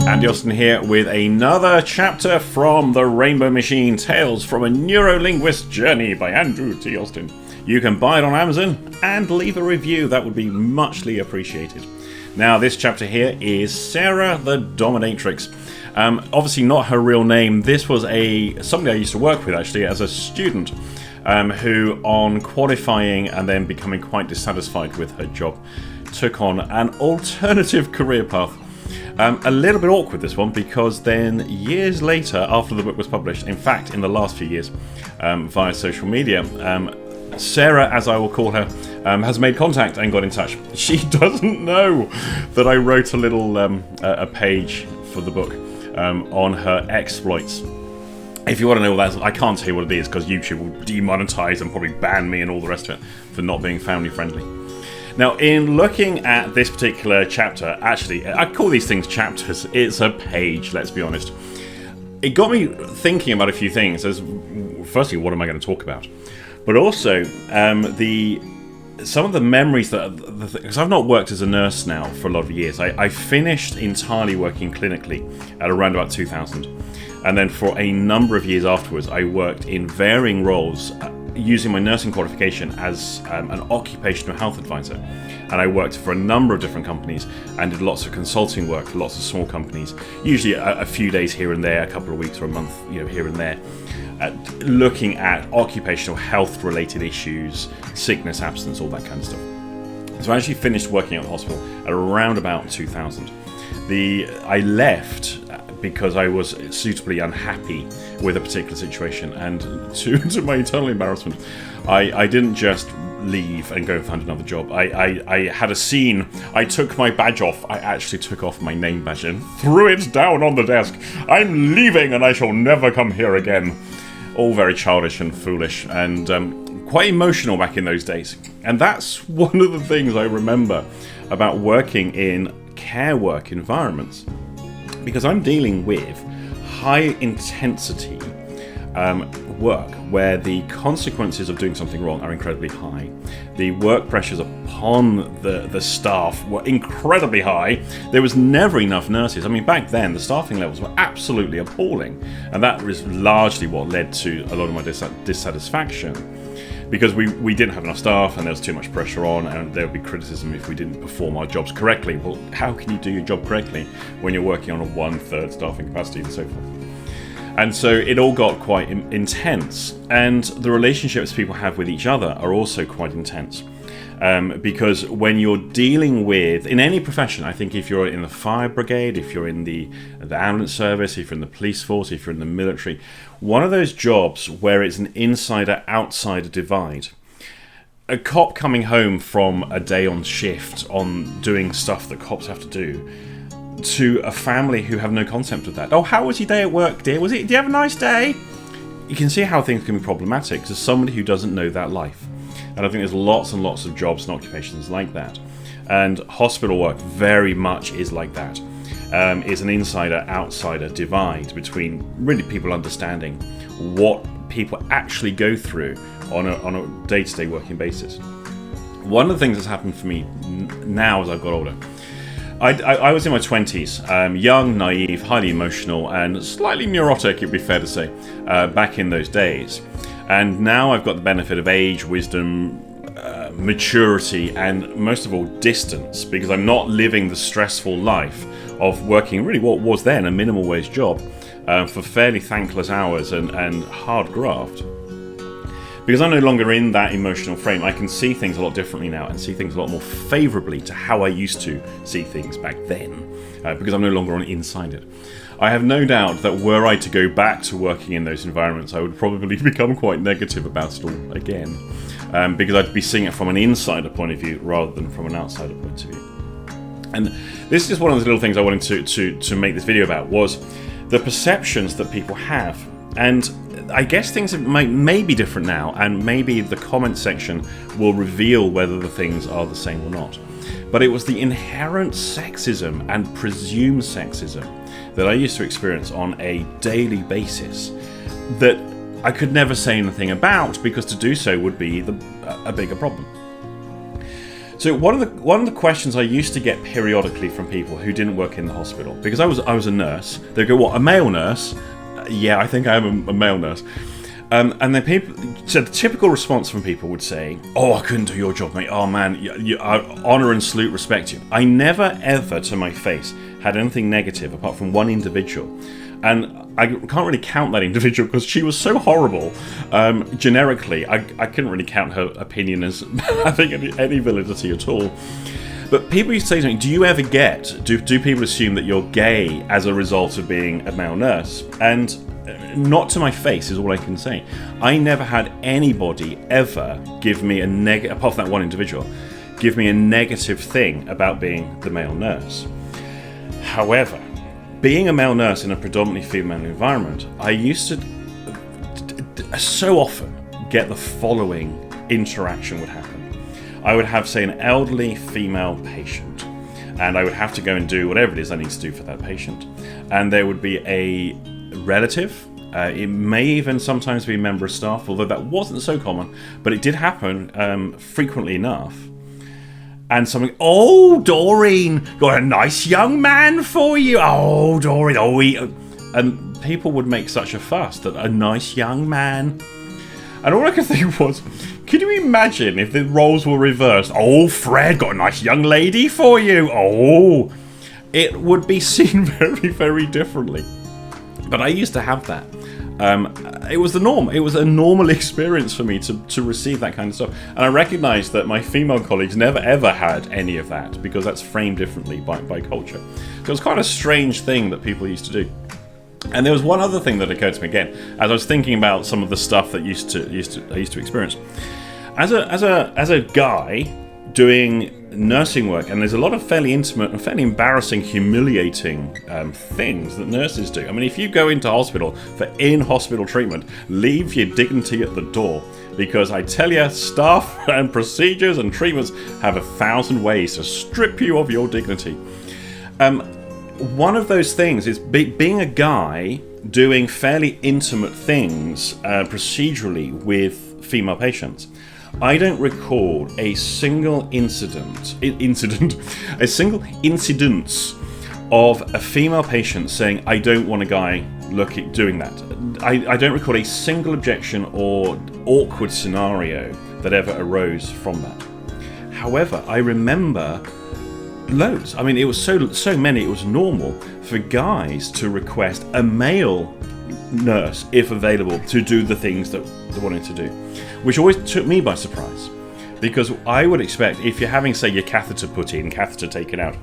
Andy Austin here with another chapter from The Rainbow Machine, Tales from a Neurolinguist Journey by Andrew T. Austin. You can buy it on Amazon and leave a review, that would be muchly appreciated. Now, this chapter here is Sarah the Dominatrix. Obviously not her real name. This was somebody I used to work with actually as a student, who on qualifying and then becoming quite dissatisfied with her job took on an alternative career path. A little bit awkward, this one, because then years later, after the book was published, in fact in the last few years, via social media, Sarah, as I will call her, has made contact and got in touch. She doesn't know that I wrote a little a page for the book on her exploits. If you want to know what that is, I can't tell you what it is because YouTube will demonetize and probably ban me and all the rest of it for not being family friendly. Now, in looking at this particular chapter, actually, I call these things chapters. It's a page, let's be honest. It got me thinking about a few things. As firstly, what am I going to talk about? But also, some of the memories because I've not worked as a nurse now for a lot of years. I finished entirely working clinically at around about 2000. And then for a number of years afterwards, I worked in varying roles using my nursing qualification as an occupational health advisor. And I worked for a number of different companies and did lots of consulting work for lots of small companies, usually a few days here and there, a couple of weeks or a month, here and there, looking at occupational health related issues, sickness, absence, all that kind of stuff. So I actually finished working at the hospital at around about 2000. I left because I was suitably unhappy with a particular situation, and to my eternal embarrassment, I didn't just leave and go find another job. I had a scene. I took my badge off. I actually took off my name badge and threw it down on the desk. I'm leaving and I shall never come here again. All very childish and foolish and quite emotional back in those days. And that's one of the things I remember about working in care work environments, because I'm dealing with high intensity work where the consequences of doing something wrong are incredibly high. The work pressures upon the staff were incredibly high. There was never enough nurses. I mean, back then the staffing levels were absolutely appalling, and that was largely what led to a lot of my dissatisfaction, because we didn't have enough staff and there was too much pressure on, and there would be criticism if we didn't perform our jobs correctly. Well, how can you do your job correctly when you're working on a 1/3 staffing capacity and so forth? And so it all got quite intense, and the relationships people have with each other are also quite intense. Because when you're dealing with, in any profession, I think if you're in the fire brigade, if you're in the ambulance service, if you're in the police force, if you're in the military, one of those jobs where it's an insider-outsider divide. A cop coming home from a day on shift on doing stuff that cops have to do, to a family who have no concept of that. Oh, how was your day at work, dear? Did you have a nice day? You can see how things can be problematic to somebody who doesn't know that life. And I think there's lots and lots of jobs and occupations like that. And hospital work very much is like that. It's an insider-outsider divide between really people understanding what people actually go through on a day-to-day working basis. One of the things that's happened for me now as I've got older, I was in my 20s, young, naive, highly emotional, and slightly neurotic, it'd be fair to say, back in those days. And now I've got the benefit of age, wisdom, maturity, and most of all, distance, because I'm not living the stressful life of working really what was then a minimal wage job for fairly thankless hours and hard graft. Because I'm no longer in that emotional frame, I can see things a lot differently now and see things a lot more favourably to how I used to see things back then, because I'm no longer inside it. I have no doubt that were I to go back to working in those environments, I would probably become quite negative about it all again, because I'd be seeing it from an insider point of view rather than from an outsider point of view. And this is one of the little things I wanted to make this video about, was the perceptions that people have. And I guess things may be different now, and maybe the comment section will reveal whether the things are the same or not. But it was the inherent sexism and presumed sexism that I used to experience on a daily basis that I could never say anything about, because to do so would be a bigger problem. So one of the questions I used to get periodically from people who didn't work in the hospital, because I was a nurse, they go, "What, a male nurse?" Yeah, I think I am a male nurse. And then so the typical response from people would say, "Oh, I couldn't do your job, mate. Oh man, I honour and salute, respect you." I never ever, to my face, had anything negative apart from one individual, and I can't really count that individual because she was so horrible. Generically, I couldn't really count her opinion as having any validity at all. But people used to say to me, do people assume that you're gay as a result of being a male nurse? And not to my face is all I can say. I never had anybody ever give me a negative, apart from that one individual, give me a negative thing about being the male nurse. However, being a male nurse in a predominantly female environment, I used to so often get the following interaction would happen. I would have, say, an elderly female patient, and I would have to go and do whatever it is I need to do for that patient. And there would be a relative, it may even sometimes be a member of staff, although that wasn't so common, but it did happen frequently enough. And something, "Oh, Doreen, got a nice young man for you. Oh, Doreen, and people would make such a fuss that a nice young man. And all I could think was, could you imagine if the roles were reversed? "Oh, Fred, got a nice young lady for you. Oh," it would be seen very, very differently. But I used to have that. It was the norm. It was a normal experience for me to receive that kind of stuff. And I recognised that my female colleagues never ever had any of that because that's framed differently by culture. So it was quite a strange thing that people used to do. And there was one other thing that occurred to me again as I was thinking about some of the stuff that I used to experience. As a guy doing nursing work, and there's a lot of fairly intimate and fairly embarrassing, humiliating things that nurses do. I mean, if you go into hospital for in-hospital treatment, leave your dignity at the door, because I tell you, staff and procedures and treatments have 1,000 ways to strip you of your dignity. One of those things is being a guy doing fairly intimate things procedurally with female patients. I don't recall a single incidence of a female patient saying, "I don't want a guy doing that." I don't recall a single objection or awkward scenario that ever arose from that. However, I remember loads. I mean, it was so many, it was normal for guys to request a male nurse, if available, to do the things that they wanted to do, which always took me by surprise, because I would expect, if you're having, say, your catheter put in, catheter taken out,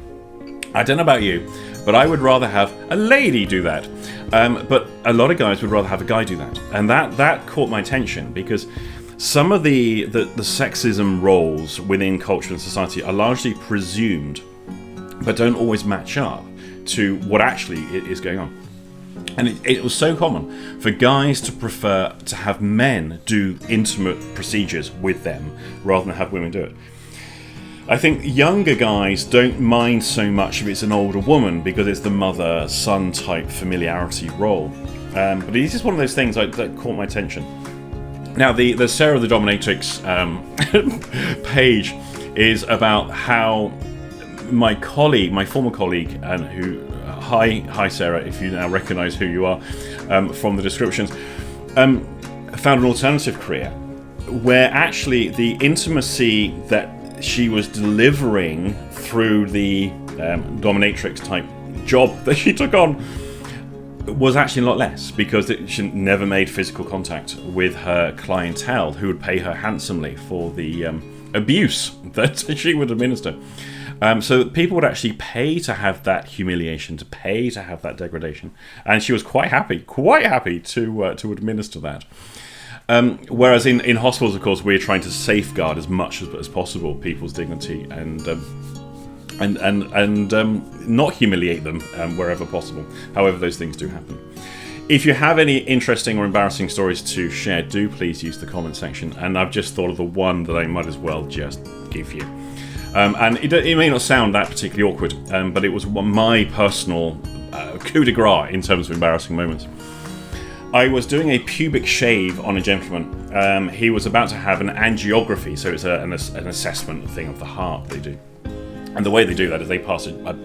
I don't know about you, but I would rather have a lady do that. But a lot of guys would rather have a guy do that, and that caught my attention, because some of the sexism roles within culture and society are largely presumed, but don't always match up to what actually is going on. And it was so common for guys to prefer to have men do intimate procedures with them rather than have women do it. I think younger guys don't mind so much if it's an older woman because it's the mother-son type familiarity role. But it's just one of those things that caught my attention. Now, the Sarah the Dominatrix page is about how my former colleague, and who, hi Sarah, if you now recognise who you are from the descriptions, found an alternative career where actually the intimacy that she was delivering through the dominatrix type job that she took on was actually a lot less, because she never made physical contact with her clientele, who would pay her handsomely for the abuse that she would administer. So people would actually pay to have that humiliation, to pay to have that degradation, and she was quite happy to administer that. Whereas in hospitals, of course, we're trying to safeguard as much as possible people's dignity and not humiliate them wherever possible. However, those things do happen. If you have any interesting or embarrassing stories to share, do please use the comment section. And I've just thought of the one that I might as well just give you. And it may not sound that particularly awkward, but it was my personal coup de grace in terms of embarrassing moments. I was doing a pubic shave on a gentleman. He was about to have an angiography, so it's an assessment thing of the heart they do. And the way they do that is they pass a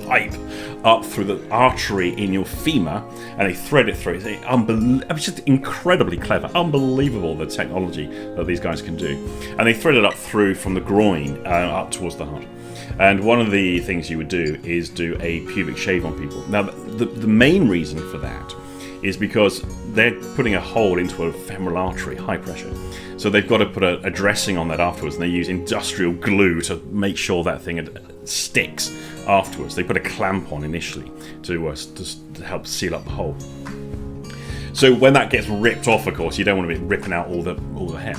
pipe up through the artery in your femur, and they thread it through. It's just incredibly clever, unbelievable the technology that these guys can do. And they thread it up through from the groin up towards the heart. And one of the things you would do is do a pubic shave on people. Now, the main reason for that is because they're putting a hole into a femoral artery, high pressure. So they've got to put a dressing on that afterwards, and they use industrial glue to make sure that thing sticks afterwards. They put a clamp on initially to help seal up the hole. So when that gets ripped off, of course, you don't want to be ripping out all the hair.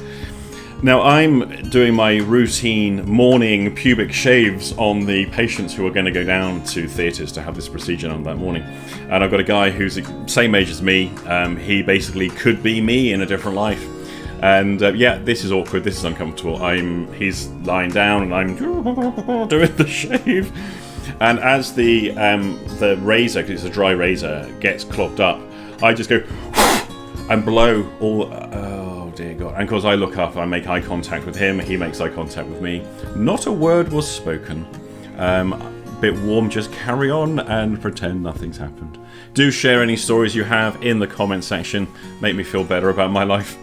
Now, I'm doing my routine morning pubic shaves on the patients who are going to go down to theatres to have this procedure on that morning. And I've got a guy who's the same age as me. He basically could be me in a different life. And yeah, this is awkward, this is uncomfortable. He's lying down and I'm doing the shave. And as the razor, because it's a dry razor, gets clogged up, I just go and blow all... oh dear God. And of course I look up, I make eye contact with him, he makes eye contact with me. Not a word was spoken. Bit warm, just carry on and pretend nothing's happened. Do share any stories you have in the comment section. Make me feel better about my life.